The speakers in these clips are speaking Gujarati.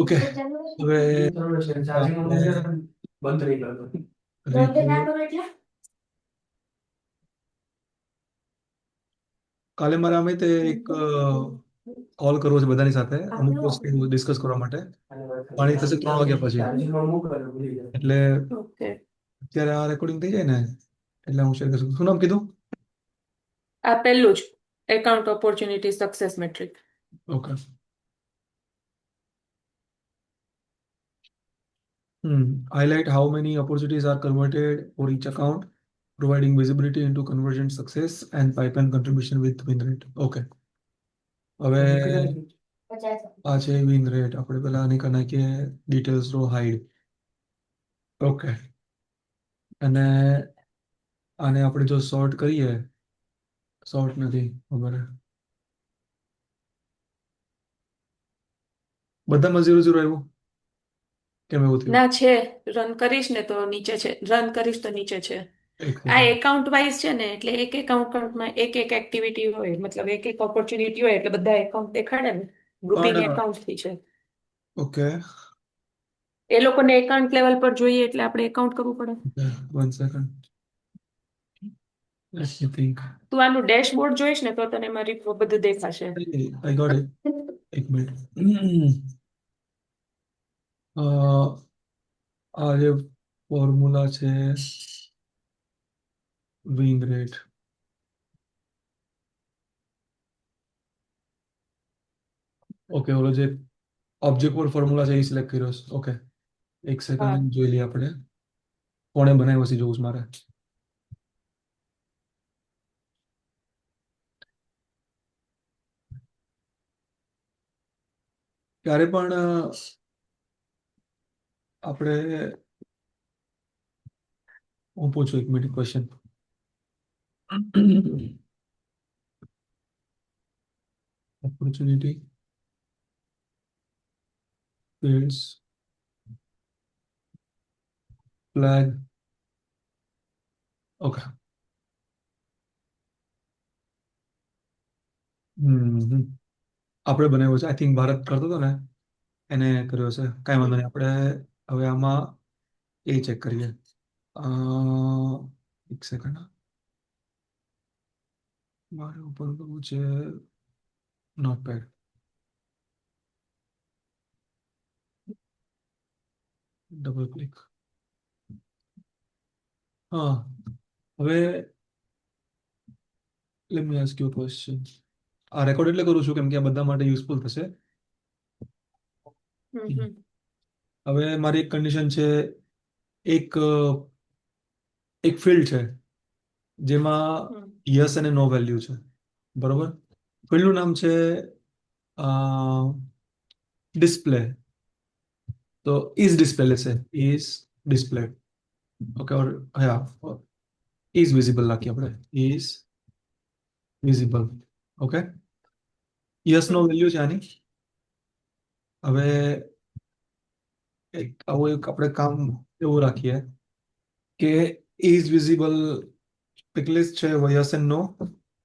ઓકે, હવે બંધ રહી ગયો. કાલે મારે અમે તે એક કોલ કરવો છે બધાની સાથે અમુક વસ્તુ ડિસ્કસ કરવા માટે, પણ એ થશે 3 વાગ્યા પછી. એટલે ઓકે, અત્યારે આ રેકોર્ડિંગ થઈ જાય ને એટલે હું શેર કરીશ. શું નામ કીધું? આ પહેલું જ account opportunity success metric. Okay. Highlight how many opportunities are converted for each account, providing visibility into conversion success and pipeline contribution with win rate. Okay. હવે આ છે win rate. આપણે પહેલા આની કરી નાખીએ ડિટેલ્સ રો હાઈડ. ઓકે. અને આને આપણે જો સોર્ટ કરીએ, સોર્ટ નથી ખબર, બધામાં 0 0 આવ્યું કેમ એવું થયું? ના છે, રન કરીશ ને તો નીચે છે, રન કરીશ તો નીચે છે. એક આ second. એકાઉન્ટ વાઇઝ છે ને, એટલે એક એકાઉન્ટમાં એક એક્ટિવિટી હોય, મતલબ એક ઓપોર્ચ્યુનિટી હોય, એટલે બધા એકાઉન્ટ દેખાડે ને, ગ્રુપિંગ ના. એકાઉન્ટ થી છે. ઓકે. એ લોકોને એકાઉન્ટ લેવલ પર જોઈએ એટલે આપણે એકાઉન્ટ કરવું પડે. 1 second. Let me think. તું આનું ડેશબોર્ડ જોઈશ ને તો તને મારી બધું દેખાશે. I got it. એક મિનિટ. આ જે ફોર્મ્યુલા છે વિન રેટ. ઓકે, ઓલો જે ઓબ્જેક્ટ પર ફોર્મ્યુલા છે એ સિલેક્ટ કર્યો છે. ઓકે, એક હા. સેકન્ડ જોઈ લઈએ આપણે. કોણે બનાવ્યો છે જોવું છે મારે. ક્યારે પણ આપણે હું પૂછું એક minute question. opportunity fields flag. Okay. આપણે બનાવ્યો છે, આઈ થિંક ભારત કરતો હતો ને એને કર્યો છે. કાંઈ વાંધો નહીં, આપણે હવે આમાં એ ચેક કરીએ. એક સેકન્ડ, મારે ઉપર કરવું છે નોટપેડ. Double click. હા, હવે let me ask you a question. આ રેકોર્ડ એટલે કરું છું કેમ કે આ બધા માટે યુઝફુલ થશે. હવે મારી એક કન્ડિશન છે, એક એક ફિલ્ડ છે જેમાં યસ અને નો વેલ્યુ છે, બરોબર? ફિલ્ડનું નામ છે ડિસ્પ્લે. તો ઇઝ ડિસ્પ્લે લેશે, ઇઝ ડિસ્પ્લે. ઓકે, ઓર હા, ઇઝ વિઝિબલ લખીએ આપણે, is visible. Okay, yes no value છે આની. હવે આવું એક આપણે કામ એવું રાખીએ કે ઇઝ વિઝિબલ પિકલિસ્ટ છે યસ એન્ડ નો,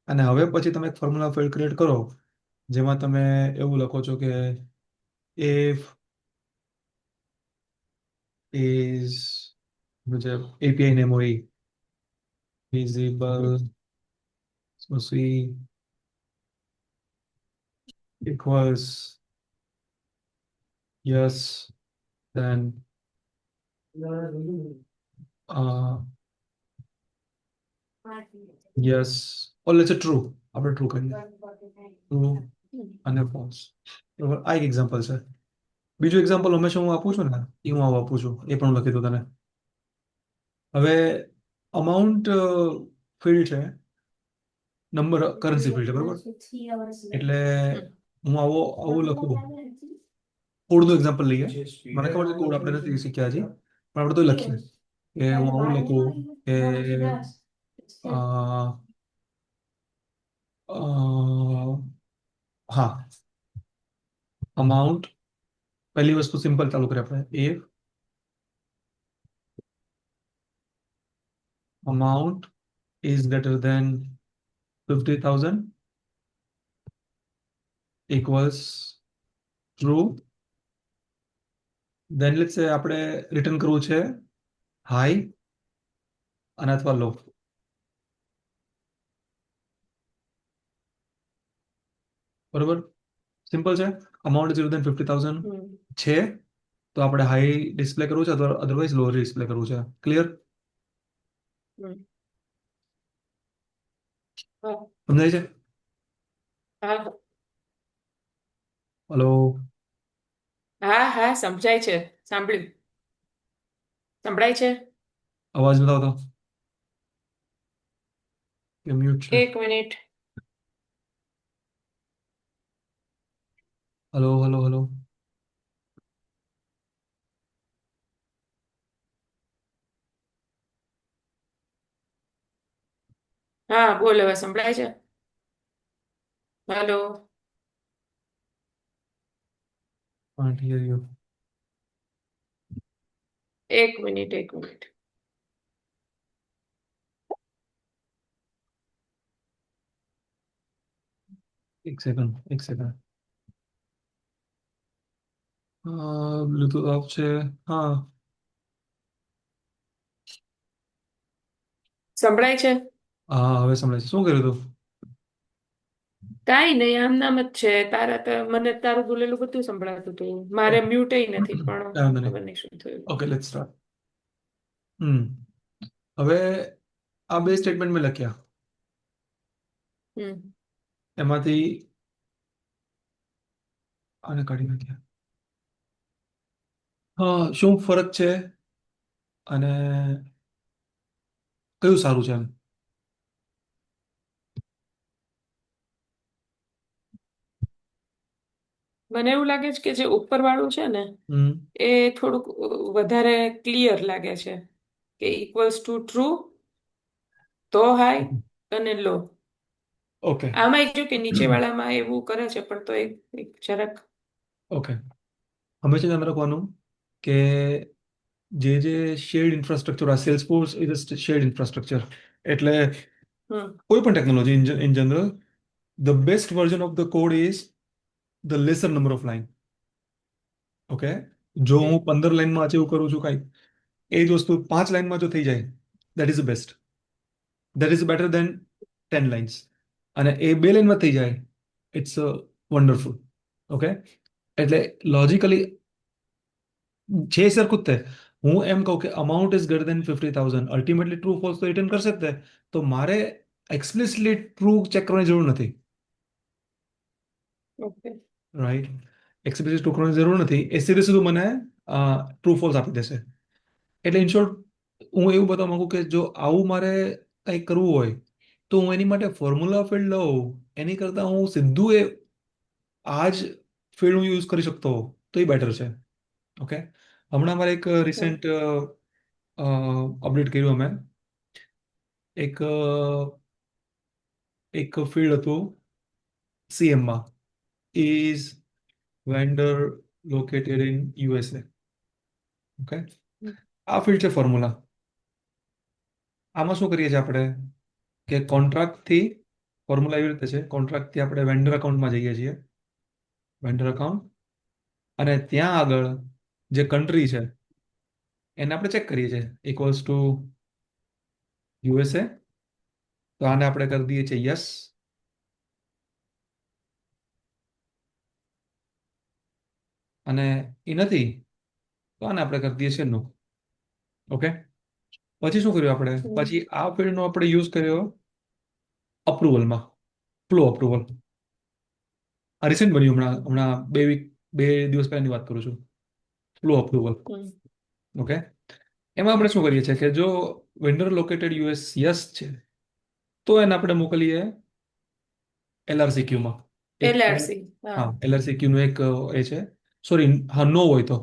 અને હવે પછી તમે એક ફોર્મ્યુલા ફિલ્ડ ક્રિએટ કરો જેમાં તમે એવું લખો છો કે if is જે API નેમ હોય visible so c equals yes, then yes, or let's say true. આપણે ટ્રુ કરીએ, ટ્રુ અને ફોલ્સ. બરોબર, આ એક એક્ઝામ્પલ છે. બીજું એક્ઝામ્પલ હંમેશા હું આપું છું ને એ હું આવું આપું છું, એ પણ હું લખી દઉં તને. હવે અમાઉન્ટ ફિલ્ડ છે, નંબર કરન્સી ફિલ્ડ છે, બરોબર? એટલે હું આવું લખું. કોડનું એક્ઝામ્પલ લઈએ. મને ખબર છે કોડ આપણે નથી શીખ્યા હજી, પણ આપણે તો લખીએ કે હું આવું લખું કે હા, અમાઉન્ટ. પહેલી વસ્તુ સિમ્પલ ચાલુ કરીએ આપણે, if amount is greater than 50,000 equals true then let's say આપણે રિટર્ન કરવું છે હાઈ અને અથવા લો. બરોબર, સિમ્પલ છે. અમાઉન્ટ ઇઝ ગ્રેટર દેન 50,000 હમ છે, તો આપણે હાઈ ડિસ્પ્લે કરવું છે અથવા અધરવાઇઝ લો ડિસ્પ્લે કરવું છે. ક્લિયર? હમ હા સમજાય છે? હા હલો? હા હા સમજાય છે. સાંભળ્યું. સંભળાય છે. અવાજ નથી આવતો કે મ્યુટ છે? 1 મિનિટ. Hello hello hello. હા બોલ, હવે સંભળાય છે. હાલો. Can't hear you. 1 minute 1 minute. એક સેકન્ડ એક સેકન્ડ. બ્લૂટૂથ ઓફ છે. હા. સંભળાય છે. હા હવે સંભળાય છે. શું કર્યું તું? કાંઈ નહીં, આમ નામ જ છે. તારા તો મને તારું બોલેલું બધું સંભળાતું હતું. મારે ઓકે, મ્યુટ નથી, પણ કાંઈ વાંધો નહીં. ખબર નહીં શું થયું. Okay, let's start. હવે આ બે સ્ટેટમેન્ટ મેં લખ્યા, હમ એમાંથી આને કાઢી નાખ્યા. હા, શું ફરક છે અને કયું સારું છે એમ? મને એવું લાગે છે કે જે ઉપર વાળું છે ને હમ એ થોડુંક વધારે ક્લિયર લાગે છે, કે ઇક્વલ્સ ટુ ટ્રુ, તો હાઈ અને લો. ઓકે આમાં એક જો કે નીચે વાળામાં એવું કરે છે, પણ તો એક જરાક. ઓકે, હંમેશા ધ્યાન રાખવાનું કે જે શેર્ડ ઇન્ફ્રાસ્ટ્રક્ચર, આ સેલ્સફોર્સ ઇઝ શેર્ડ ઇન્ફ્રાસ્ટ્રક્ચર, એટલે હમ કોઈ પણ technology in general, the best version of the code is the laser number of line. Okay, જો હું ઓકે 15 લાઇનમાં અચીવ કરું છું કાંઈ, એ જ વસ્તુ 5 લાઇનમાં જો થઈ જાય, that is the best. That is better than 10 lines. અને એ 2 લાઇનમાં થઈ જાય, ઇટ્સ વન્ડરફુલ. ઓકે, એટલે લોજિકલી છે સરખું જ તે. હું એમ કહું કે amount is greater than 50,000, ultimately true false તો રિટર્ન કરશે જ તે. તો મારે એક્સપ્લિસિટલી ટ્રુ ચેક કરવાની જરૂર નથી. ઓકે રાઈટ, એક્સપ્લિસિટ ટ્રુ કરવાની જરૂર નથી. એ સીધે સીધું મને ટ્રુ ફોલ્સ આપી દેશે. એટલે ઇન શોર્ટ, હું એવું બતાવવા માંગુ કે જો આવું મારે કંઈક કરવું હોય, તો હું એની માટે ફોર્મ્યુલા ફિલ્ડ લઉં, એની કરતાં હું સીધું આ જ ફિલ્ડ હું યુઝ કરી શકતો હોઉં, તો એ બેટર છે. ઓકે, હમણાં મારે એક હમ રિસેન્ટ અપડેટ કર્યું અમે. એક એક ફિલ્ડ હતું સીએમમાં, is vendor located in USA. Okay, આ ફિલ્ડ છે ફોર્મ્યુલા. આમાં શું કરીએ છીએ આપણે કે કોન્ટ્રાક્ટથી, ફોર્મ્યુલા એવી રીતે છે, કોન્ટ્રાક્ટથી આપણે વેન્ડર અકાઉન્ટમાં જઈએ છીએ, વેન્ડર અકાઉન્ટ, અને ત્યાં આગળ જે કન્ટ્રી છે એને આપણે ચેક કરીએ છીએ, ઇક્વલ્સ ટુ યુએસએ. તો આને આપણે કરી દઈએ છીએ યસ, અને એ નથી તો આને આપણે કરી દઈએ છીએ નો. ઓકે, પછી શું કર્યું આપણે? હમ પછી આ ફિલ્ડનો આપણે યુઝ કર્યો અપ્રુવલમાં, ફ્લો અપ્રુવલ. આ રિસેન્ટ બન્યું, હમણાં હમણાં 2 દિવસ પહેલાની વાત કરું છું. Flow approval. હમ ઓકે, એમાં આપણે શું કરીએ છીએ કે જો વેન્ડર લોકેટેડ યુએસ યસ છે, તો એને આપણે મોકલીએ LRCQ માં. એક LRC. હા હા, LRCQ નું એક એ છે. સોરી, હા, નો હોય તો.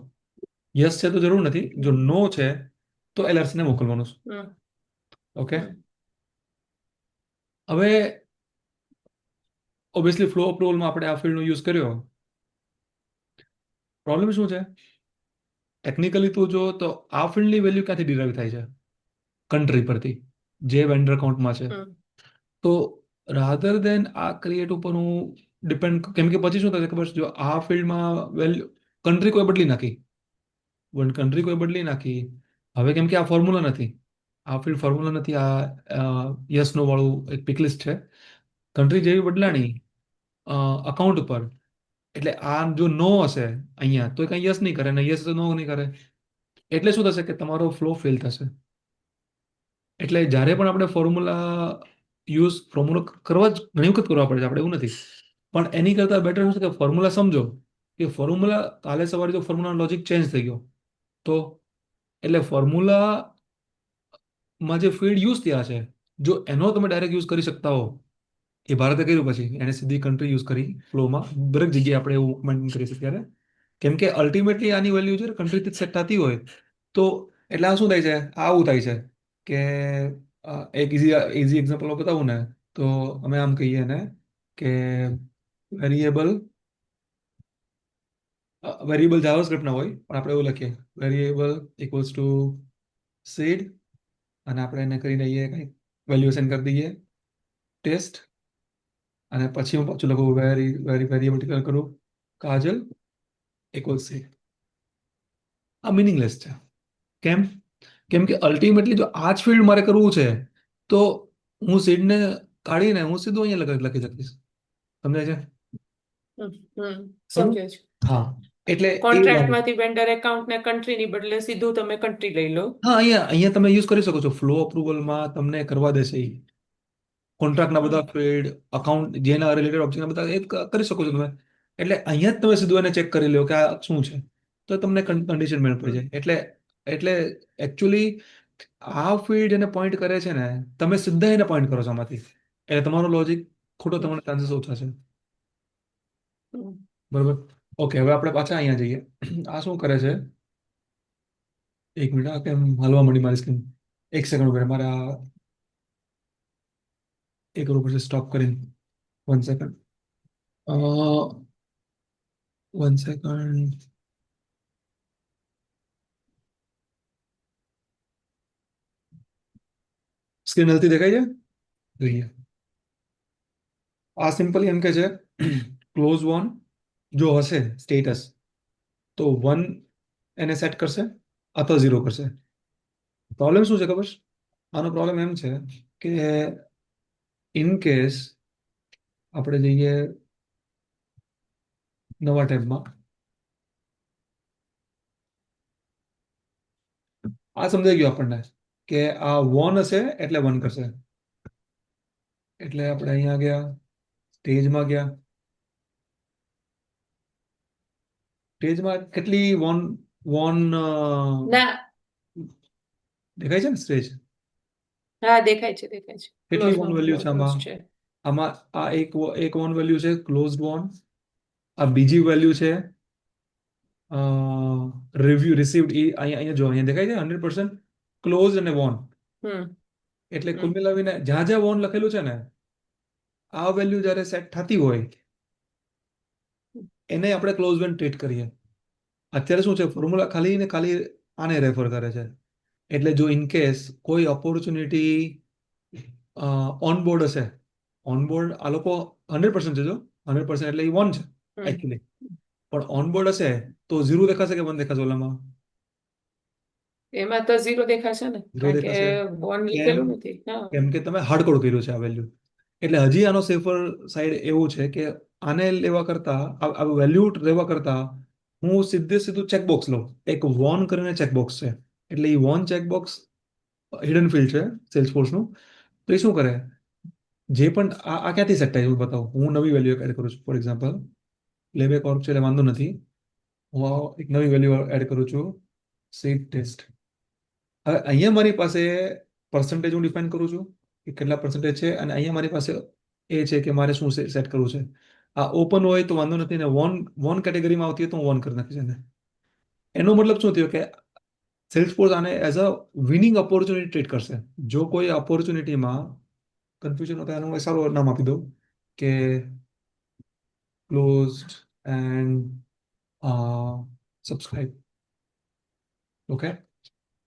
યસ છે તો જરૂર નથી, જો હમ નો છે તો LRC ને મોકલવાનું છે. હમ ઓકે, હમ હવે ઓબ્વિયસલી ફ્લો અપ્રુવલમાં આપણે આ ફિલ્ડનો યુઝ કર્યો. પ્રોબ્લેમ શું છે? ટેકનિકલી તો જો તો આ ફિલ્ડની વેલ્યુ ક્યાંથી ડિરાઈવ થાય છે? કન્ટ્રી પરથી, જે વેન્ડર અકાઉન્ટમાં છે. હમ તો રાધર દેન આ ક્રિએટ ઉપર હું ડિપેન્ડ, કેમ કે પછી શું થશે ખબર છે, જો આ ફિલ્ડમાં વેલ્યુ કન્ટ્રી કોઈ બદલી નાખી, વન કન્ટ્રી કોઈ બદલી નાખી. હવે કેમ કે આ ફોર્મ્યુલા નથી, આ ફિલ્ડ ફોર્મ્યુલા નથી, આ યસ નો વાળું એક પિકલિસ્ટ છે. કન્ટ્રી જેવી બદલાણી અકાઉન્ટ પર, એટલે આ જો નો હશે અહીંયા તો કઈ યસ નહીં કરે, ને યસ તો નો નહીં કરે. એટલે શું થશે કે તમારો ફ્લો ફેલ થશે. એટલે જ્યારે પણ આપણે ફોર્મ્યુલા કરવા જ ઘણી વખત કરવા પડે છે આપણે, એવું નથી. પણ એની કરતાં બેટર શું છે કે ફોર્મ્યુલા સમજો, કે ફોર્મ્યુલા કાલે સવારે જો ફોર્મ્યુલા લોજિક ચેન્જ થઈ ગયો તો, એટલે ફોર્મ્યુલામાં જે ફીલ્ડ યુઝ થયા છે, જો એનો તમે ડાયરેક્ટ યુઝ કરી શકતા હો, એ ભારતે કર્યું પછી એને સીધી કન્ટ્રી યુઝ કરી ફ્લોમાં, દરેક જગ્યાએ આપણે એવું મેન્ટેન કરી શકીએ ત્યારે. કેમ કે અલ્ટિમેટલી આની વેલ્યુ છે કન્ટ્રીથી સેટ થતી હોય તો, એટલે આ શું થાય છે, આવું થાય છે કે એક ઇઝી એક્ઝામ્પલ બતાવું ને, તો અમે આમ કહીએ ને કે વેરિયેબલ વેરિયેબલ જાવાસ્ક્રિપ્ટના હોય, પણ આપણે એવું લખીએ વેરિયેબલ ઇક્વલ્સ ટુ સીડ, અને આપણે એને કરી દઈએ કંઈક વેલ્યુએશન કરી દઈએ ટેસ્ટ, અને પછી હું પાછું લખું વેરિયેબલ ડિક્લેર કરું કાજલ ઇક્વલ્સ સીડ. આ મિનિંગલેસ છે. કેમ? કેમ કે અલ્ટિમેટલી જો આ જ ફિલ્ડ મારે કરવું છે તો હું સીડને કાઢીને હું સીધું અહીંયા લખી શકીશ. સમજાય છે? બરોબર? સમજે છે. હા, એટલે એ વાત. કોન્ટ્રાક્ટમાંથી વેન્ડર એકાઉન્ટને કન્ટ્રીની બદલે સીધું તમે કન્ટ્રી લઈ લો. હા, અહીંયા અહીંયા તમે યુઝ કરી શકો છો, ફ્લો અપ્રુવલમાં તમને કરવા દેશે એ કોન્ટ્રાક્ટના બધા હમ, ફિલ્ડ, અકાઉન્ટ જેના રિલેટેડ ઓબ્જેક્ટના બધા એ કરી શકો છો તમે. એટલે અહીંયા જ તમે સીધું એને ચેક કરી લો કે આ શું છે, તો તમને કન્ડિશન મેળ પડી જાય. એટલે એટલે એકચ્યુઅલી આ ફિલ્ડ જેને પોઈન્ટ કરે છે ને, તમે સીધા એને પોઈન્ટ કરો છો આમાંથી, એટલે તમારો લોજિક ખોટો હમ, થવાના ચાન્સીસ ઓછા છે. હમ. બરોબર? ઓકે, હવે આપણે પાછા અહીંયા જઈએ. આ શું કરે છે, એક મિનિટ, આ કેમ હલવા માંડી મારી સ્ક્રીન, એક સેકન્ડ ઉપર મારે આ એક કરવું પડશે સ્ટોપ કરીને. 1 સેકન્ડ, 1 સેકન્ડ. સ્ક્રીન હલતી દેખાય છે? જોઈએ. આ સિમ્પલી એમ કે છે ક્લોઝ વન જો હશે સ્ટેટસ તો 1 એને સેટ કરશે અથવા 0 કરશે. પ્રોબ્લેમ શું છે ખબર છે? આનો પ્રોબ્લેમ એમ છે કે ઇન કેસ આપણે જઈએ નવા ટેબમાં, આ સમજાઈ ગયું આપણને કે આ 1 હશે એટલે 1 કરશે. એટલે આપણે અહીંયા ગયા, સ્ટેજમાં ગયા, સ્ટેજમાં કેટલી વન વન ના, દેખાય છે ને સ્ટેજ? હા દેખાય છે, દેખાય છે. કેટલી ક્લોઝ વન વન વેલ્યુ છે ક્લોઝ આમાં? છે. આમાં આ એક વન વેલ્યુ છે ક્લોઝડ વન, આ બીજી વેલ્યુ છે રિવ્યુ રિસીવ્ડ. એ અહીંયા અહીંયા જો અહીંયા દેખાય છે 100% ક્લોઝ અને વોન. હમ, એટલે કુલ હમ, મિલાવીને જ્યાં જ્યાં વોન લખેલું છે ને, આ વેલ્યુ જ્યારે સેટ થતી હોય એને આપણે ક્લોઝ વન ટ્રીટ કરીએ. અત્યારે શું છે, ફોર્મ્યુલા ખાલી ને ખાલી આને રેફર કરે છે. એટલે જો ઇન કેસ કોઈ ઓપોર્ચ્યુનિટી ઓનબોર્ડ હશે, ઓનબોર્ડ આ લોકો 100% છે, જો 100% એટલે એ વન છે હમ. એકચ્યુઅલી, પણ ઓનબોર્ડ હશે તો 0 દેખાશે કે 1 દેખાશે? ઓલામાં એમાં તો ઝીરો દેખાશે ને, 0 કારણ કે દેખાશે. વન કેમ? લીધેલું નથી. હા. કેમ કે તમે હાર્ડકોડ કર્યું છે આ વેલ્યુ. એટલે હજી આનો સેફર સાઈડ એવું છે કે આને લેવા કરતા, આ વેલ્યુ લેવા કરતા હું સીધે સીધું ચેકબોક્સ લઉં. એક વોન કરીને ચેકબોક્સ છે, એટલે એ વોન ચેકબોક્સ હિડન ફિલ્ડ છે સેલ્સફોર્સનું. તો એ શું કરે, જે પણ આ ક્યાંથી સેટ થાય એવું બતાવું. હું નવી વેલ્યુ એડ કરું છું, ફોર એક્ઝામ્પલ પ્લેબેક ઓર્ગ છે એટલે વાંધો નથી, હું એક નવી વેલ્યુ એડ કરું છું સીટ ટેસ્ટ. હવે અહીંયા મારી પાસે પર્સન્ટેજ હું ડિફાઇન કરું છું કે કેટલા પર્સન્ટેજ છે, અને અહીંયા મારી પાસે એ છે કે મારે શું સેટ કરવું છે. આ ઓપન હોય તો વાંધો નથી, ને વોન વોન કેટેગરીમાં આવતી હોય તો હું વોન કરી નાખીશ એને. એનો મતલબ શું થયો કે સેલ્સફોર્સ આને as a winning opportunity treat કરશે. જો કોઈ ઓપોર્ચ્યુનિટીમાં કન્ફ્યુઝન હોય તો એનું એક સારું નામ આપી દઉં કે ક્લોઝડ એન્ડ સબસ્ક્રાઇબ. ઓકે,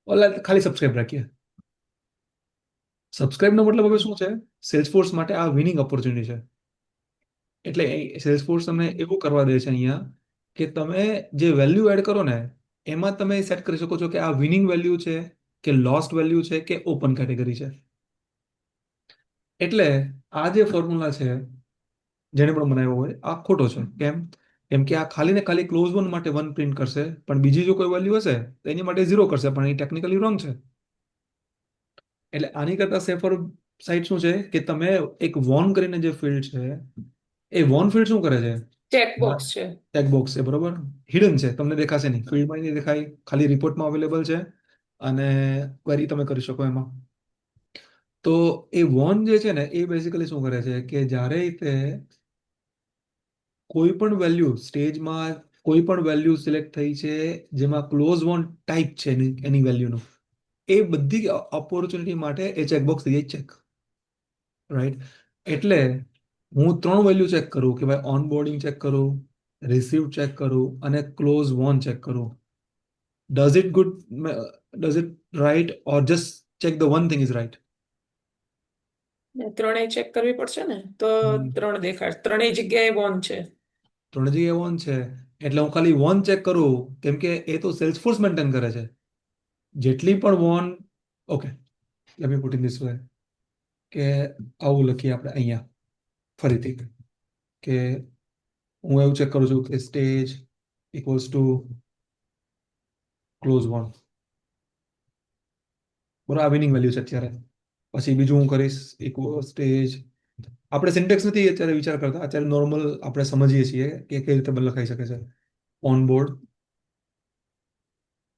ઓલા ખાલી સબસ્ક્રાઇબ રાખીએ. સબસ્ક્રાઇબનો મતલબ હવે શું છે, સેલ્સફોર્સ માટે આ વિનિંગ ઓપોર્ચ્યુનિટી છે. એટલે સેલ્સફોર્સ તમને એવું કરવા દે છે અહીંયા કે તમે જે વેલ્યુ એડ કરો ને એમાં તમે સેટ કરી શકો છો કે આ વિનિંગ વેલ્યુ છે કે લોસ્ટ વેલ્યુ છે કે ઓપન કેટેગરી છે. એટલે આ જે ફોર્મ્યુલા છે જેને પણ બનાવ્યો હોય આ ખોટો છે. કેમ? કેમ કે આ ખાલી ને ખાલી ક્લોઝ વન માટે વન પ્રિન્ટ કરશે, પણ બીજી જો કોઈ વેલ્યુ હશે તો એની માટે ઝીરો કરશે, પણ એ ટેકનિકલી રોંગ છે. એટલે આની કરતા સેફર સાઈડ શું છે કે તમે એક વોન કરીને જે ફિલ્ડ છે, એ વોન ફિલ્ડ શું કરે છે? ચેકબોક્સ છે. ટેગ બોક્સ છે, બરોબર. હિડન છે, તમને દેખાશે નહીં, ફિલ્ડમાં નહીં દેખાય, ખાલી રિપોર્ટમાં અવેલેબલ છે અને ક્વેરી તમે કરી શકો એમાં. તો એ વોન જે છે ને એ બેઝિકલી શું કરે છે કે જ્યારે તે કોઈ પણ વેલ્યુ સ્ટેજમાં કોઈ પણ વેલ્યુ સિલેક્ટ થઈ છે જેમાં ક્લોઝ વોન ટાઈપ છે એની વેલ્યુનો, એ બધી ઓપોર્ચ્યુનિટી માટે એ ચેકબોક્સ થઈ જાય ચેક, રાઈટ? એટલે હું 3 વેલ્યુ ચેક કરું કે ભાઈ ઓનબોર્ડિંગ ચેક કરું, રિસીવ ચેક કરું અને ક્લોઝ વોન ચેક કરું. Does it good, does it right or just check the one thing is right? ને ત્રણેય ચેક કરવી પડશે ને, તો ત્રણ દેખાડ, ત્રણેય જગ્યાએ વોન છે. ત્રણ જગ્યાએ વોન છે એટલે હું ખાલી વોન ચેક કરું, કેમ કે એ તો સેલ્સફોર્સ મેન્ટેન કરે છે. જેટલી પણ won, okay, let me put in this way, કે આવું લખીએ આપણે અહીંયા ફરીથી કે હું એવું ચેક કરું છું કે stage equals to close won, બરાબર. આ વિનિંગ વેલ્યુ છે અત્યારે. પછી બીજું હું કરીશ ઇક્વલ સ્ટેજ, આપણે સિન્ટેક્સ નથી અત્યારે વિચાર કરતા, અત્યારે નોર્મલ આપણે સમજીએ છીએ કે કઈ રીતે લખાઈ શકે છે. ઓન બોર્ડ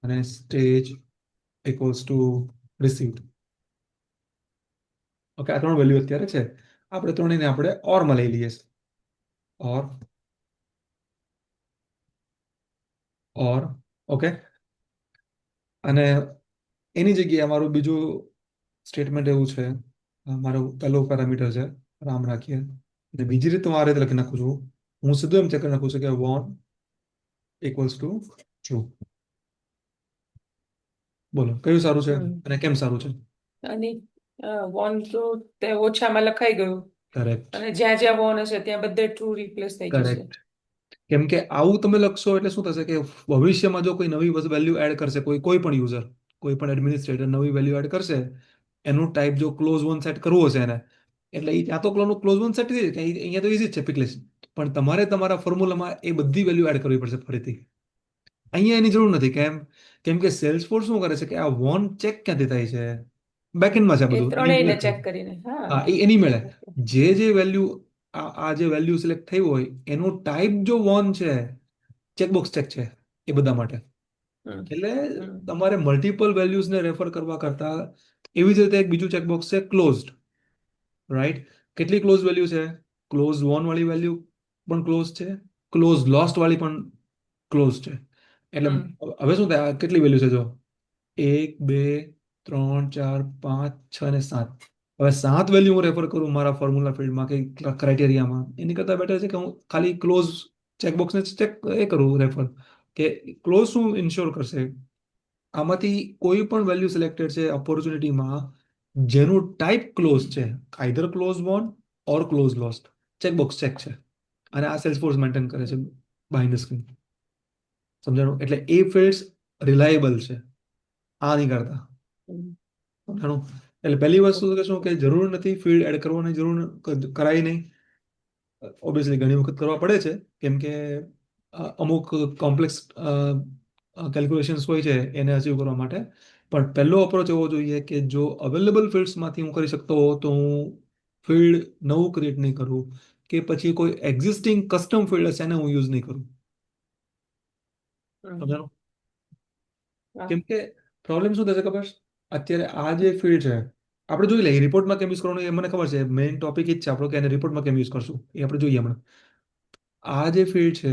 અને stage equals two received. Okay, આ 3 વેલ્યુ અત્યારે છે. આપણે ત્રણેયને આપણે ઓરમાં લઈ લઈએ. ઓર ઓકે. અને એની જગ્યાએ અમારું બીજું સ્ટેટમેન્ટ એવું છે, મારું પહેલું પેરામીટર છે, રામ રાખીએ, અને બીજી રીતે હું આ રીતે લખી નાખું છું. હું સીધું એમ ચેક કરી નાખું છું કે વોન ઇક્વલ્સ ટુ ટ્રુ. બોલો કયું સારું છે હમ અને કેમ સારું છે? અને વોન તો તે ઓછામાં લખાઈ ગયું, કરેક્ટ. અને જ્યાં જ્યાં વોન હશે ત્યાં બધે ટ્રુ રિપ્લેસ થઈ જશે. કરેક્ટ. કેમ કે આવું તમે લખશો એટલે શું થશે કે ભવિષ્યમાં જો કોઈ નવી વેલ્યુ એડ કરશે, કોઈ પણ યુઝર, કોઈ પણ એડમિનિસ્ટ્રેટર નવી વેલ્યુ એડ કરશે, એનું ટાઈપ જો ક્લોઝ વન સેટ કરવું હશે એને, એટલે એ ત્યાં તો ક્લોઝ વન સેટ થઈ જાય, અહીંયા તો ઇઝી જ છે પિક લિસ્ટ. પણ તમારે તમારા ફોર્મ્યુલામાં એ બધી વેલ્યુ એડ કરવી પડશે ફરીથી. અહીંયા એની જરૂર નથી. કેમ? કેમ કે સેલ્સફોર્સ શું કરે છે કે આ વોન ચેક ક્યાંથી થાય છે? બેકએન્ડમાં છે આ એ બધું, એની ત્રણેયને મેળે છે. ચેક કરીને, હા. હા, એની મેળે જે વેલ્યુ, આ જે વેલ્યુ સિલેક્ટ થઈ હોય એનું ટાઈપ જો વોન છે, ચેકબોક્સ ચેક છે એ બધા માટે. હમ એટલે હમ તમારે મલ્ટિપલ વેલ્યુઝને રેફર કરવા કરતા એવી જ રીતે એક બીજું ચેકબોક્સ છે ક્લોઝડ, રાઈટ? કેટલી ક્લોઝ વેલ્યુ છે? ક્લોઝ વોન વાળી વેલ્યુ પણ ક્લોઝ છે, ક્લોઝ લોસ્ટ વાળી પણ ક્લોઝ છે. એટલે હમ હવે શું થાય, આ કેટલી વેલ્યુ છે જો, 1 2 3 4 5 6 અને 7. હવે 7 વેલ્યુ હું રેફર કરું મારા ફોર્મ્યુલા ફિલ્ડમાં કે ક્રાઇટેરિયામાં, એની કરતાં બેટર છે કે હું ખાલી ક્લોઝ ચેકબોક્સને ચેક એ કરું રેફર, કે ક્લોઝ શું ઇન્શ્યોર કરશે, આમાંથી કોઈ પણ વેલ્યુ સિલેક્ટેડ છે ઓપોર્ચ્યુનિટીમાં જેનું ટાઈપ ક્લોઝ છે, આઈધર ક્લોઝ વોન ઓર ક્લોઝ લોસ્ટ, ચેકબોક્સ ચેક છે. અને આ સેલ્સફોર્સ મેન્ટેન કરે છે બાય ધ સ્ક્રીન. સમજાણું? એટલે એ ફિલ્ડ્સ રિલાયેબલ છે આ નહીં કરતા. હમ. સમજાણું? એટલે પહેલી વસ્તુ તો કે શું કે ઓકે. જરૂર નથી ફિલ્ડ એડ કરવાની, જરૂર કરાય નહીં. ઓબ્વિયસલી ઘણી વખત કરવા પડે છે, કેમ કે અમુક કોમ્પ્લેક્સ કેલ્ક્યુલેશન્સ હોય છે એને અચીવ કરવા માટે. પણ પહેલો અપ્રોચ એવો જોઈએ કે જો અવેલેબલ ફિલ્ડ્સમાંથી હું કરી શકતો હોઉં તો હું ફિલ્ડ નવું ક્રિએટ નહીં કરું, કે પછી કોઈ એક્ઝિસ્ટિંગ કસ્ટમ ફિલ્ડ હશે એને હું યુઝ નહીં કરું. હમ. સમજાણું? હા. કેમ કે પ્રોબ્લેમ શું થશે ખબર છે? અત્યારે આ જે ફિલ્ડ છે આપણે જોઈ લઈએ રિપોર્ટમાં કેમ યુઝ કરવાનું, એ મને ખબર છે, મેઇન ટોપિક એ જ છે આપણો કે એને રિપોર્ટમાં કેમ યુઝ કરશું એ આપણે જોઈએ હમણાં. આ જે ફિલ્ડ છે,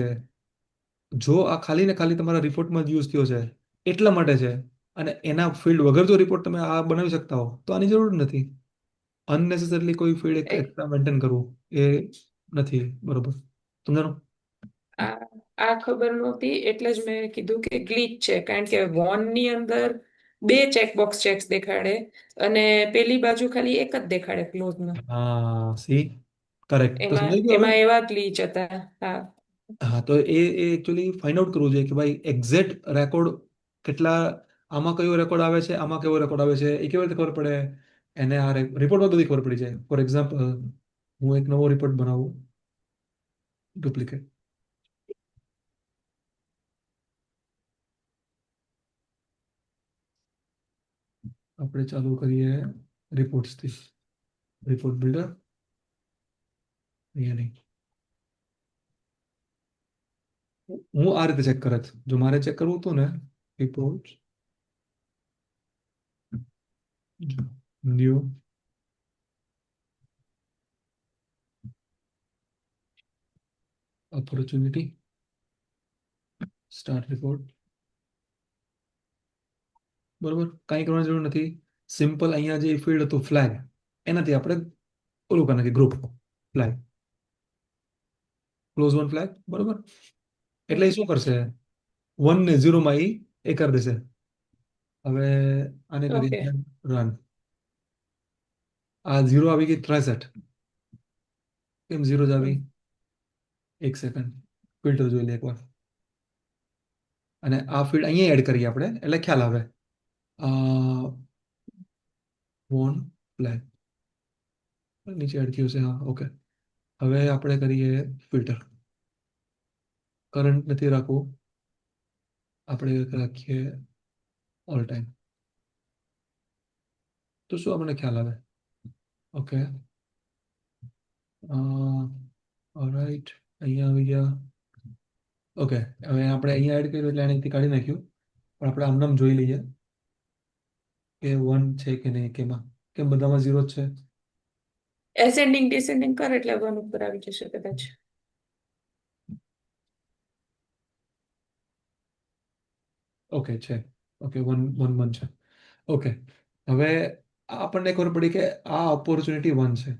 જો આ ખાલી ને ખાલી તમારા રિપોર્ટમાં જ યુઝ થયો છે એટલા માટે છે, અને એના ફિલ્ડ વગર જો રિપોર્ટ તમે આ બનાવી શકતા હો તો આની જરૂર નથી. અનનેસેસરલી કોઈ ફિલ્ડ એક એક એક્સ્ટ્રા મેન્ટેન કરવું એ નથી બરોબર. સમજાણું? આ આ ખબર નહોતી, એટલે જ મેં કીધું કે ગ્લિચ છે, કારણ કે વોનની અંદર બે ચેકબોક્સ ચેક્સ દેખાડે અને પેલી બાજુ ખાલી એક જ દેખાડે ક્લોઝમાં. હા, સી, કરેક્ટ. તો એમાં સમજાઈ ગયું હવે? એમાં એવા ગ્લિચ હતા. હા. હા, તો એ એકચ્યુઅલી ફાઇન્ડ આઉટ કરવું જોઈએ કે ભાઈ એક્ઝેક્ટ રેકોર્ડ કેટલા, આમાં કયો રેકોર્ડ આવે છે, આમાં કયો રેકોર્ડ આવે છે, એ કેવી રીતે ખબર પડે. એને આ રિપોર્ટમાં બધી ખબર પડી જાય. ફોર એક્ઝામ્પલ, હું એક નવો રિપોર્ટ બનાવું, ડુપ્લિકેટ. આપણે ચાલુ કરીએ રિપોર્ટ્સથી. રિપોર્ટ બિલ્ડર અહીંયા નહીં. હું આ રીતે ચેક કરત. જો મારે ચેક કરવું હતું ને, report new opportunity start report. બરોબર, કાંઈ કરવાની જરૂર નથી. સિમ્પલ અહીંયા જે ફિલ્ડ હતું ફ્લેગ, એનાથી આપણે ઓલું કરી નાખીએ group flag, close won flag. બરોબર, એટલે એ શું કરશે, 1 ને 0 માં એ કરી દેશે. હવે આને ઓકે. કરીએ રન. આ 0 આવી ગઈ 63. કેમ 0 જ આવી? એક સેકન્ડ, ફિલ્ટર જોઈ લે એકવાર. અને આ ફિલ્ડ અહીંયા એડ કરીએ આપણે, એટલે ખ્યાલ આવે. વોન ફ્લેગ નીચે એડ થયું છે, હા ઓકે. હવે આપણે કરીએ ફિલ્ટર. કરંટ નથી રાખવું, આપણે રાખીએ ઓલ ટાઈમ. તો શું આપણને ખ્યાલ આવે? ઓકે, ઓલરાઈટ, અહીંયા આવી ગયા. ઓકે, હવે આપણે અહીંયા એડ કર્યું એટલે અહીંથી કાઢી નાખ્યું. પણ આપણે આમ નામ જોઈ લઈએ કે 1 છે કે નહીં, કેમાં, કેમ બધામાં 0 જ છે. એસેન્ડિંગ ડિસેન્ડિંગ કર એટલે 1 ઉપર આવી જશે કદાચ. ઓકે છે, ઓકે 1 1 1 છે. ઓકે, હવે આપણને ખબર પડી કે આ ઓપોર્ચ્યુનિટી 1 છે.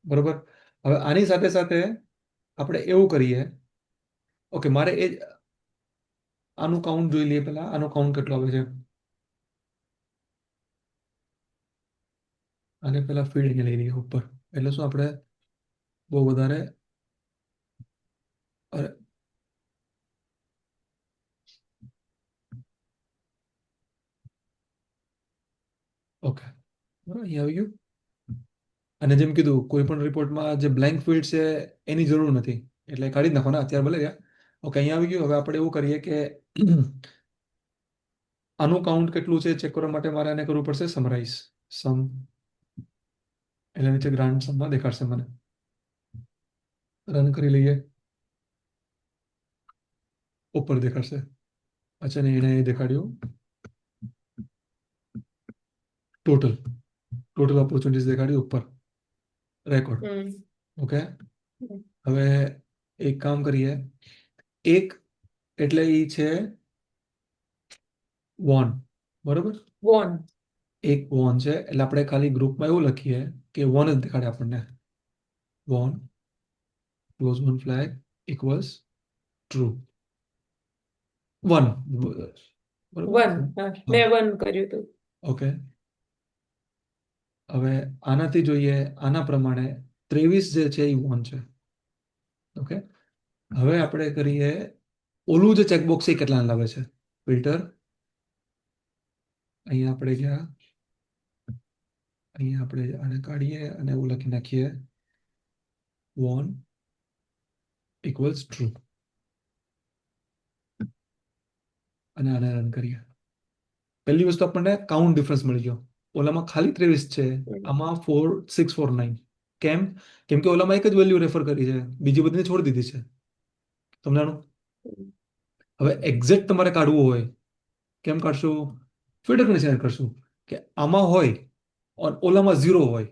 બરોબર, હવે આની સાથે સાથે આપણે એવું કરીએ. ઓકે, મારે એ આનું કાઉન્ટ જોઈ લઈએ પહેલા. આનો કાઉન્ટ કેટલો આવે છે, આને પહેલા ફિલ્ડ લઈ લઈએ ઉપર. એટલે શું આપણે બહુ વધારે, અરે ઓકે, બરાબર, અહીંયા આવી ગયું. અને જેમ કીધું, કોઈ પણ રિપોર્ટમાં જે બ્લેન્ક ફિલ્ડ છે એની જરૂર નથી, એટલે કાઢી જ નાખો ને, અત્યારે ભલે રહ્યા. ઓકે, અહીંયા આવી ગયું. હવે આપણે એવું કરીએ કે આનું કાઉન્ટ કેટલું છે ચેક કરવા માટે મારે આને કરવું પડશે સમરાઇઝ. સમ એટલે નીચે ગ્રાન્ડ સમમાં દેખાડશે મને. રન કરી લઈએ, ઉપર દેખાડશે. અચ્છા, ને એને દેખાડ્યું ટોટલ, ટોટલ ઓપોર્ચ્યુનિટીઝ દેખાડી ઉપર રેકોર્ડ. હમ. ઓકે, હવે એક કામ કરીએ. એક એટલે એ છે વોન. બરોબર, 1. એક વોન છે એટલે આપણે ખાલી ગ્રુપમાં એવું લખીએ કે વોન જ દેખાડે આપણને. Won close won flag equals true. One. બરોબર, 1. હા, હા મેં 1 કર્યું હતું. ઓકે. હવે આનાથી જોઈએ, આના પ્રમાણે 23 જે છે એ વોન છે. ઓકે, હવે આપણે કરીએ ઓલું જે ચેકબોક્સ એ કેટલાને લાવે છે. ફિલ્ટર, અહીંયા આપણે ગયા, અહીંયા આપણે આને કાઢીએ અને એવું લખી નાખીએ વોન ઇક્વલ્સ ટ્રુ, અને આને રન કરીએ. પહેલી વસ્તુ આપણને કાઉન્ટ ડિફરન્સ મળી ગયો. ઓલામાં ખાલી 23 છે, હમ. આમાં 4649. કેમ? કેમ કે ઓલામાં એક જ વેલ્યુ રેફર કરી છે, બીજી બધીને છોડી દીધી છે. સમજાણું? હવે એક્ઝેક્ટ તમારે કાઢવું હોય, કેમ કાઢશું? ફિલ્ટર કન્ડિશન કરશું કે આમાં હોય અને ઓલામાં 0 હોય,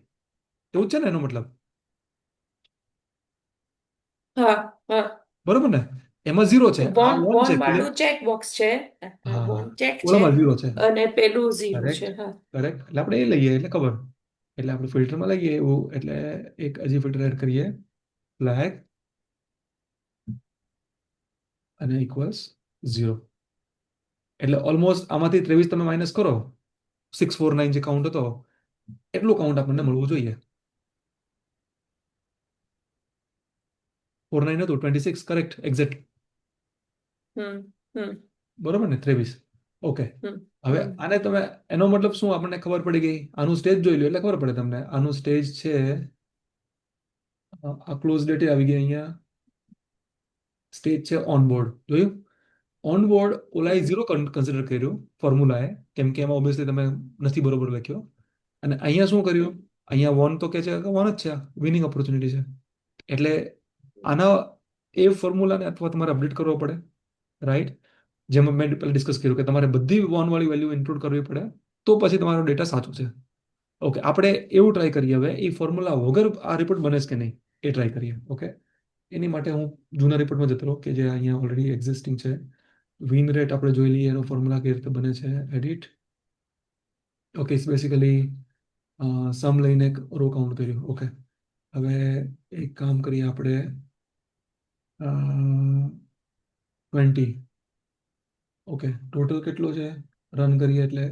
એવું જ છે ને એનો મતલબ. હા, હા. બરોબર ને, એમાં 0 છે, આ વોન 1 છે વોન ક્લિયર. વાળું ચેક બોક્સ છે. હા, હા, વોન ચેક છે. ઓલામાં 0 છે. અને પેલું 0 છે. કરેક્ટ, હા. કરેક્ટ, એટલે આપણે એ લઈએ એટલે ખબર. એટલે આપણે ફિલ્ટરમાં લઈએ એવું, એટલે એક હજી ફિલ્ટર એડ કરીએ, ફ્લેગ અને ઇક્વલ્સ 0. એટલે ઓલમોસ્ટ આમાંથી 23 તમે માઇનસ કરો, 649 જે કાઉન્ટ હતો એટલું કાઉન્ટ આપણને મળવું જોઈએ. 49 હતું, 26 કરેક્ટ એક્ઝેક્ટ, હમ હમ બરોબર ને? 23. ઓકે. હમ હવે હમ આને તમે, એનો મતલબ શું આપણને ખબર પડી ગઈ, આનું સ્ટેજ જોઈ લો એટલે ખબર પડે તમને. આનું સ્ટેજ છે આ ક્લોઝ ડેટ આવી ગઈ અહીંયા, સ્ટેજ છે ઓનબોર્ડ, જોયું? ઓનબોર્ડ ઓલાએ હમ 0 કન્સિડર કર્યું ફોર્મ્યુલાએ, કેમ કે એમાં ઓબ્વિયસલી તમે નથી બરોબર લખ્યો. અને અહીંયા શું કર્યું? હમ અહીંયા વન તો કે છે કે વન જ છે, વિનિંગ ઓપોર્ચ્યુનિટી છે. એટલે આના એ ફોર્મ્યુલાને અથવા તમારે અપડેટ કરવો પડે, રાઈટ? જેમ મેં પહેલા ડિસ્કસ કર્યું કે તમારે બધી વન વાળી વેલ્યુ ઇન્ક્લુડ કરવી પડે, તો પછી તમારો ડેટા સાચો છે. ઓકે, આપણે એવું ટ્રાય કરીએ હવે, એ ફોર્મ્યુલા વગર આ રિપોર્ટ બને છે કે નહીં એ ટ્રાય કરીએ. ઓકે, એની માટે હું જૂના રિપોર્ટમાં જતો રહું કે જે અહીંયા ઓલરેડી એક્ઝિસ્ટિંગ છે. વિન રેટ આપણે જોઈ લઈએ, એનો ફોર્મ્યુલા કઈ રીતે બને છે. એડિટ. ઓકે, ઇટ્સ બેસિકલી સમ લઈને એક રો કાઉન્ટ કર્યું. ઓકે, હવે એક કામ કરીએ આપણે, 20. ઓકે, ટોટલ કેટલો છે રન કરીએ એટલે?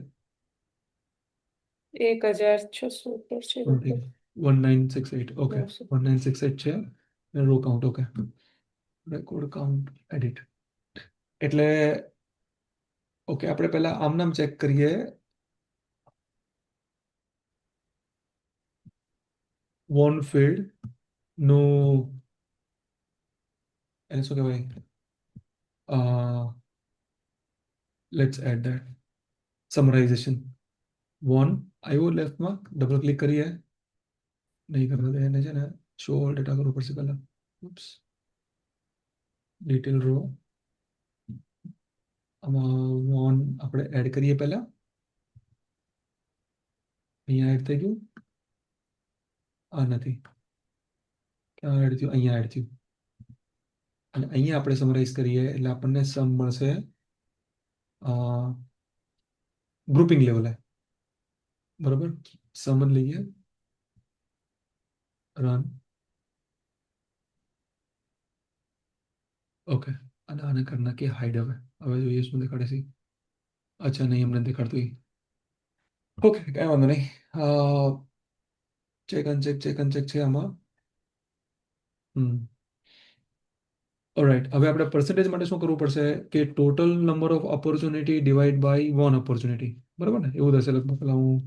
1600 ઉપર છે 20, 1968. ઓકે, 900. 1968 છે row count. Okay, record count edit. એટલે ઓકે, આપણે પહેલા આમ નામ ચેક કરીએ. વોન ફિલ્ડ નું એને શું કહેવાય? Let's add that summarization. Won આવ્યો લેફ્ટમાં, ડબલ ક્લિક કરીએ. નહીં કરવા દે એને, છે ને શો ઓલ ડેટા કરવું પડશે પહેલા. ઉપ્સ, ડિટેલ રો. આમાં વોન આપણે એડ કરીએ પહેલા. અહીંયા એડ થઈ ગયું, આ નથી. ક્યાં એડ થયું? અહીંયા એડ થયું. અને અહીંયા આપણે સમરાઇઝ કરીએ એટલે આપણને સમ મળશે ગ્રુપિંગ લેવલે, બરાબર? સમ જ લઈએ, રન. ઓકે, અને આને કરી નાખીએ હાઈડ. હવે જોઈએ શું દેખાડે છે. અચ્છા, નહીં, અમને દેખાડતું. ઓકે, કઈ વાંધો નહીં. ચેક અનચેક, ચેક અનચેક છે આમાં. ઓલરાઈટ, હવે આપણે પર્સન્ટેજ માટે શું કરવું પડશે કે total number of opportunity divide by won opportunity, બરાબર ને? એવું થશે લગભગ. પેલા હું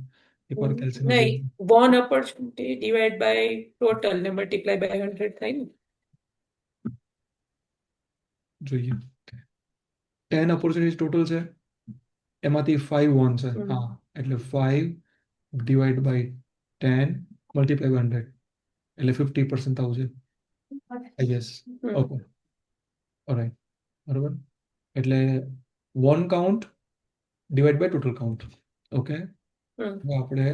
એકવાર કેલ્સીમાં નહીં, won opportunity divide by total ને મલ્ટીપ્લાય બાય 100 થાય ને. જોઈએ. 10 ઓપોર્ચ્યુનિટી ટોટલ છે, એમાંથી 5 વન છે. હમ હા, એટલે 5 ડિવાઈડ બાય 10 મલ્ટીપ્લાય બાય 100 એટલે 50% આવું છે, I guess. Hmm okay, alright, બરાબર. એટલે one count divide by total count. Okay, hmm હવે આપણે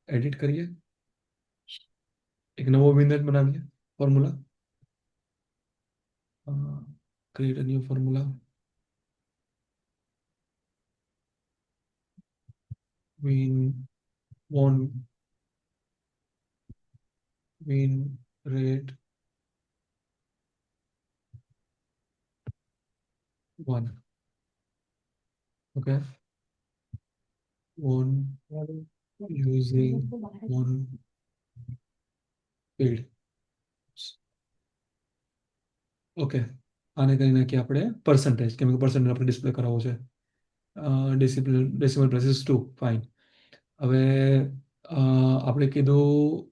એડિટ કરીએ, એક નવો વિનર બનાવીએ formula. Create a new formula. win won win rate 1. Okay, won using won field. Okay, આને કરી નાખીએ આપણે પર્સન્ટેજ, કેમ કે પર્સન્ટેજ આપણે ડિસ્પ્લે કરાવવો છે. Decimal places 2. ફાઇન. હવે આપણે કીધું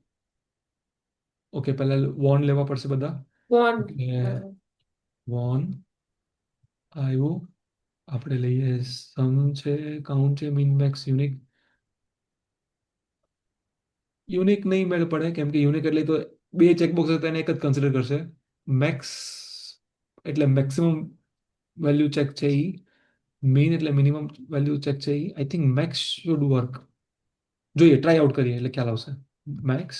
ઓકે, પહેલા વોન લેવા પડશે બધા. વન એટલે વોન આવ્યું, આપણે લઈએ સમ છે, કાઉન્ટ છે, મિન મેક્સ યુનિક. યુનિક નહીં મેળ પડે, કેમ કે યુનિક એટલે તો બે ચેકબોક્સ હતા એને એક જ કન્સિડર કરશે. મેક્સ એટલે મેક્સિમમ વેલ્યુ ચેક છે એ, મીન એટલે મિનિમમ વેલ્યુ ચેક છે એ. I think max should work. જોઈએ, ટ્રાય આઉટ કરીએ એટલે ખ્યાલ આવશે. Max,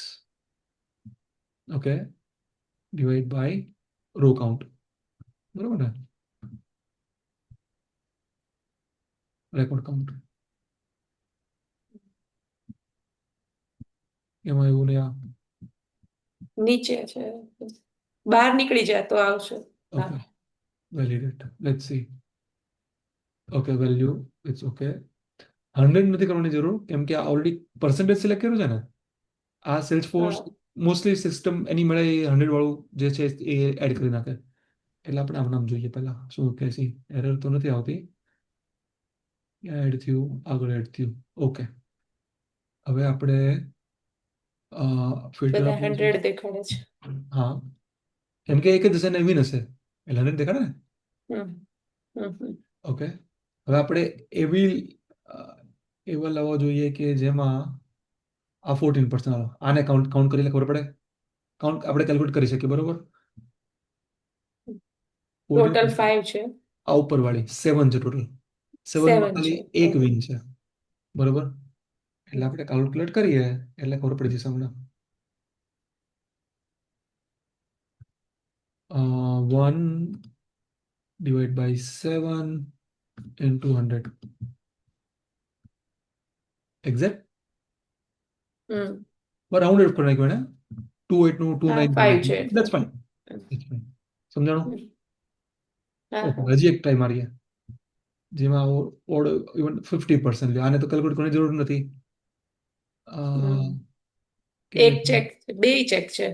okay, divide by row count, બરાબર ને? રેકોર્ડ કાઉન્ટ એમાં એવું ને આ. નીચે છે, બહાર નીકળી જાય તો આવશે. હા, okay, validate, let's see. Okay, value it's okay. 100 નથી કરવાની જરૂર, કેમ કે આ ઓલરેડી પર્સન્ટેજ સિલેક્ટ કર્યું છે ને. આ સેલ્સ ફોર્સ હા મોસ્ટલી સિસ્ટમ એની મળે 100 વાળું જે છે એ એડ કરી નાખે. એટલે આપણે આમ નામ જોઈએ પહેલા શું કે છે, એરર તો નથી આવતી. એડ થયું, આગળ એડ થયું. ઓકે, હવે આપણે ફિલ્ટર બધા આપવું છે. 100 દેખાડે છે. હા, કેમ કે એક જ હશે ને વિન હશે એટલે 100 દેખાડે ને. હમ હમ હમ ઓકે, હવે આપણે એવી એવા લાવવા જોઈએ કે જેમાં આ 14% આવે. આને કાઉન્ટ કાઉન્ટ કરીને ખબર પડે, કાઉન્ટ આપણે કેલ્ક્યુલેટ કરી શકીએ બરોબર. ટોટલ 14% 5 છે. આ ઉપરવાળી 7 છે ટોટલ. 7માં 7 ખાલી છે. એક ઓકે. વિન છે બરોબર. એટલે આપણે કેલ્ક્યુલેટ કરીએ એટલે ખબર પડી જશે હમણાં. 1/7 into 100 exact hmm round of કરી નાખ્યું એને 28 નું હા 29 કરી 5 છે નાખ્યું. એટલે. That's fine, that's fine. સમજાણું? હમ. હા ઓકે, હા હજી એક ટ્રાય મારીએ જેમાં ઓડ ઇવન 50% લ્યો. આને તો કેલ્ક્યુલેટ કરવાની જરૂર નથી. હમ. કેમ એક ચેક, બે ચેક છે.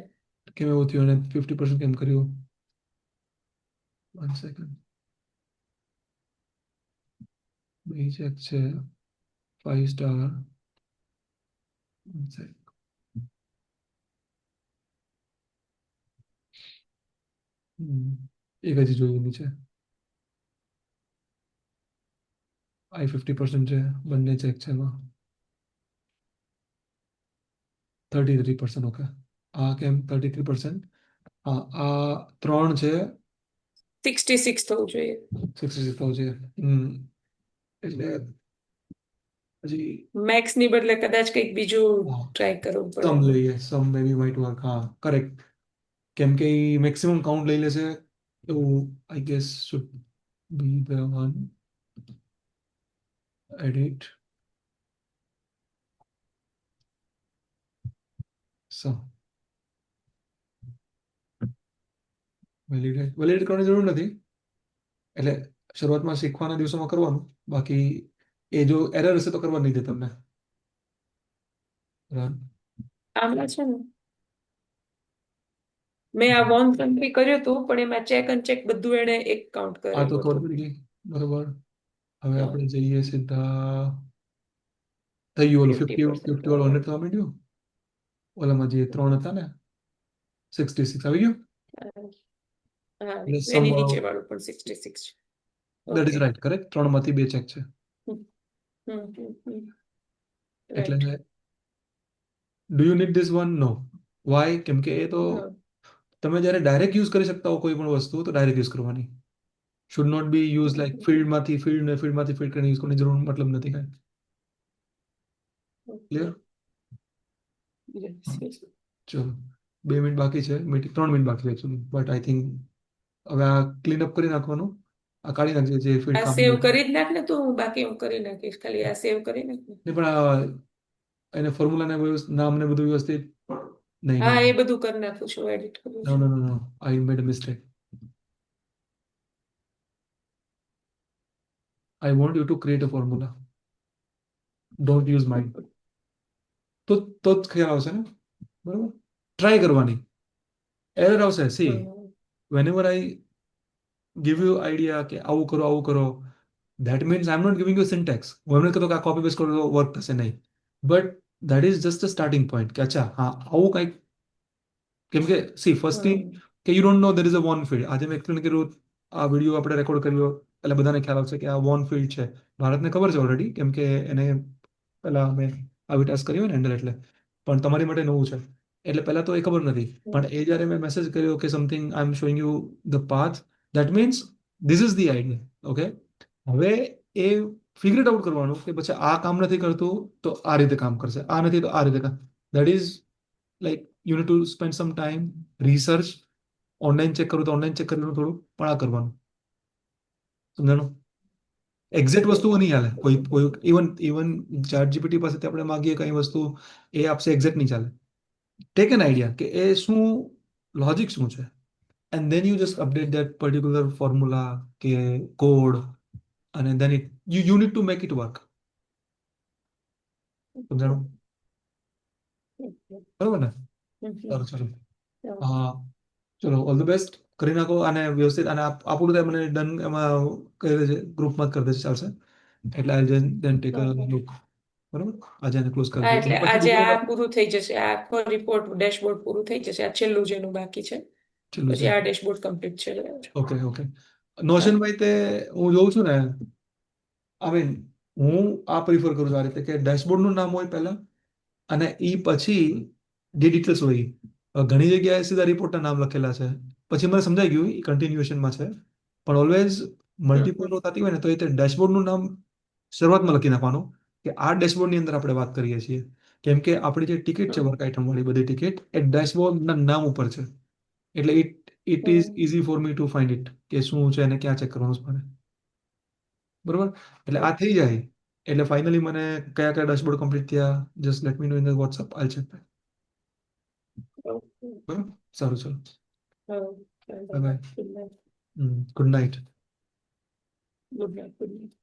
કેમ એવું થયું અને 50% કેમ કર્યું? 1 સેકન્ડ. બે ચેક છે, 5 સ્ટાર. 1 સેકન્ડ. એક હજી જોયું નીચે. આઈ 50% છે, બંને ચેક છે એમાં. 33%. ઓકે, આ કેમ 33%? હા, આ 3 છે, 66 થવું જોઈએ. 66 છે. એટલે હજી મેક્સ ની બદલે કદાચ કંઈક બીજું હા, ટ્રાય કરવું પડે. સમ લઈએ, sum may be might work. હા કરેક્ટ, કેમ કે મેક્સિમમ કાઉન્ટ લઈ લેશે એવું I guess should be the one. Edit sum, validate કરવાની જરૂર નથી. એટલે શરૂઆતમાં શીખવાના દિવસોમાં કરવાનું, બાકી એ જો એરર હશે તો કરવા નહીં દે તમને. Run. આમાં છે ને મેં આ વોન કન્ટ્રી કર્યું હતું પણ એમાં ચેક અનચેક બધું એને એક કાઉન્ટ આ તો કરેલું ખબર હતું. પડી ગઈ બરોબર. હવે હા, આપણે જઈએ સીધા, થઈ ગયું ઓલું 50 50% 50 વાળું 100 થવા માંડ્યું. ઓલામાં જે 3 હતા ને 66 આવી ગયું. હા એટલે સમ એની વાળો, નીચે વાળું પણ 66 છે. That okay. Is right, correct. 3માંથી 2 ચેક છે રાઈટ. એટલે do you need this one? No. Why? કેમ કે એ તો તમે જ્યારે ડાયરેક્ટ યુઝ કરી શકતા હો કોઈ પણ વસ્તુ તો ડાયરેક્ટ યુઝ કરવાની. Should not be use like ફિલ્ડમાંથી ફિલ્ડ ને ફિલ્ડમાંથી ફિલ્ડ કરીને યુઝ કરવાની જરૂર મતલબ નથી કાંઈ. ક્લિયર? ચલો, 2 મિનિટ બાકી છે, 3 મિનિટ બાકી છે એકચ્યુઅલી, બટ આઈ થિંક હવે આ ક્લીન અપ કરી નાખવાનું. આ કાઢી નાખજે જે ફિલ્ડ આ કામ સેવ નથી. કરી જ નાખ ને તું, બાકી હું કરી નાખીશ. ખાલી આ સેવ કરી નાખ ને. નહીં પણ એને ફોર્મ્યુલા ને નામ ને બધું વ્યવસ્થિત. નહીં હા નહીં, એ બધું કરી નાખું છું, એડિટ કરું નો છું. No no no, I made a mistake. I want you to create a formula, don't use mind. તો જ ખ્યાલ આવશે ને બરોબર. ટ્રાય કરવાની, એરર આવશે. C, hmm. whenever I give you idea કે આવું કરો આવું કરો, that means I'm not giving you syntax. હું એમ નથી કહેતો કે આ કોપી પેસ્ટ કરો તો વર્ક થશે, નહીં. But that is just a starting point કે અચ્છા હા આવું કંઈક. કેમ કે સી ફર્સ્ટ થિંગ હમ. કે you don't know there is a one field. આજે મેં એક્સપ્લેન કર્યું, આ વિડીયો આપણે રેકોર્ડ કર્યો એટલે બધાને ખ્યાલ આવશે કે આ વન ફિલ્ડ છે. ભારતને ખબર છે ઓલરેડી, કેમ કે એને પહેલા મેં આવી ટાસ્ક કર્યો ને હેન્ડલ, એટલે. પણ તમારી માટે નવું છે એટલે પહેલા તો એ ખબર નથી. પણ એ જ્યારે મેં મેસેજ કર્યો કે something I am showing you the path, that means this is the idea. Okay, હવે એ ફિગર ઇટ આઉટ કરવાનું કે પછી આ કામ નથી કરતું તો આ રીતે કામ કરશે, આ નથી તો આ રીતે કામ. That is like you need two spend some time research. Online check કરું તો ઓનલાઈન ચેક કરવાનું થોડું, પણ આ કરવાનું. સમજાણું? એક્ઝેક્ટ વસ્તુઓ નહીં હાલે. કોઈ કોઈ ઇવન ઇવન ચાટ જીપીટી પાસેથી આપણે માગીએ કઈ વસ્તુ, એ આપશે એક્ઝેક્ટ નહીં ચાલે. ટેક એન આઈડિયા કે એ શું લોજિક શું છે, and then you just update that particular formula કે કોડ, અને then it you need to make it work. સમજાણું? બરોબર ને? સારું ચાલો. હા. હા ચલો ઓલ ધ બેસ્ટ કરી નાખો અને વ્યવસ્થિત અને આપણું તો મને ડન એમાં કઈ રીતે ગ્રુપમાં જ કરી દેશે ચાલશે એટલે આઈ દેન ટેક અ લુક બરાબર આજે એને ક્લોઝ કરી હા, દઈએ એટલે અને પછી આજે બીજું આ એક પૂરું થઈ જશે. આ આખો રિપોર્ટ ડેશબોર્ડ પૂરું થઈ જશે. આ છેલ્લું જેનું બાકી છે. છેલ્લું છે પછી આ ડેશબોર્ડ કમ્પ્લીટ છે. ઓકે ઓકે હા. નોશનભાઈ તે હું જોઉં છું ને આઈ મીન હું આ પ્રિફર કરું છું આ રીતે કે ડેશબોર્ડનું નામ હોય પહેલા અને એ પછી જે ડિટેલ્સ હોય ઈ. ઘણી જગ્યાએ સીધા રિપોર્ટના નામ લખેલા છે પછી મને સમજાઈ ગયું એ કન્ટિન્યુએશનમાં છે પણ ઓલવેઝ મલ્ટિપલ રો થતી હોય ને તો એ તે ડેશબોર્ડનું નામ શરૂઆતમાં લખી નાખવાનું કે આ ડેશબોર્ડની અંદર આપણે વાત કરીએ છીએ કેમ કે આપણી જે ટિકિટ છે વર્ક આઇટમ વાળી બધી ટિકિટ એ ડેશબોર્ડના નામ ઉપર છે એટલે it is easy for me to find it કે શું છે અને ક્યાં ચેક કરવાનું છે મારે બરોબર એટલે આ થઈ જાય એટલે ફાઇનલી મને કયા કયા ડેશબોર્ડ કમ્પ્લીટ થયા just let me no in the WhatsApp I check બરાબર સારું ચાલો bye bye good night. Good night good night.